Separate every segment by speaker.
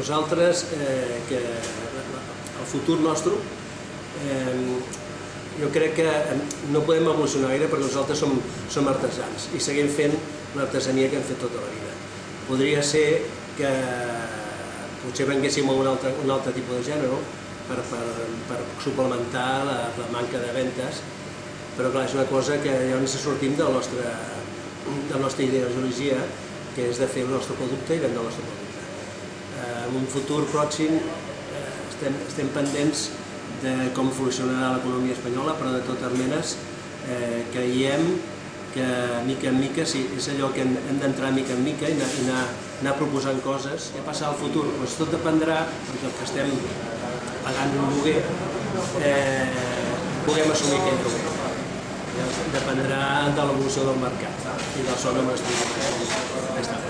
Speaker 1: nosaltres, que el futur nostre, jo crec que no podem evolucionar gaire perquè nosaltres som artesans i seguim fent l'artesania que hem fet tota la vida. Podria ser que potser venguéssim a un altre tipus de gènere per suplementar la manca de ventes, però clar, és una cosa que ja ens sortim de la nostra ideologia, que és de fer el nostre producte i vendre el nostre producte. En un futur pròxim estem pendents de com funcionarà l'economia espanyola, però de totes maneres creiem que mica en mica és allò que hem d'entrar mica en mica i anar proposant coses. Què passa al futur? Doncs tot dependrà, perquè el que estem pagant un lloguer puguem assumir aquell lloguer. Dependrà de l'evolució del mercat i del son amb l'estat.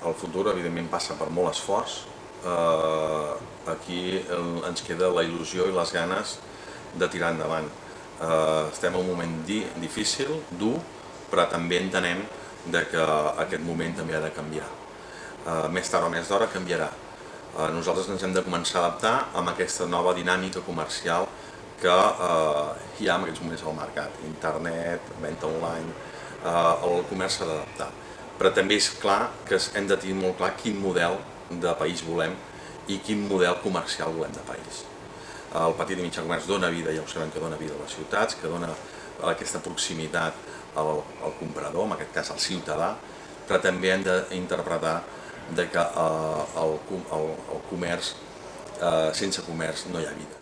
Speaker 2: El futur, evidentment, passa per molt esforç. Aquí ens queda la il·lusió i les ganes de tirar endavant. Estem en un moment difícil, dur, però també entenem que aquest moment també ha de canviar. Més tard o més d'hora canviarà. Nosaltres ens hem de començar a adaptar amb aquesta nova dinàmica comercial que hi ha en aquests moments al mercat. Internet, venda online, el comerç s'ha d'adaptar. Però també és clar que hem de tenir molt clar quin model de país volem i quin model comercial volem de país. El petit i mitjà comerç dona vida, ja ho sabem que dona vida a les ciutats, que dona aquesta proximitat al comprador, en aquest cas al ciutadà, però també hem d'interpretar que el comerç, sense comerç no hi ha vida.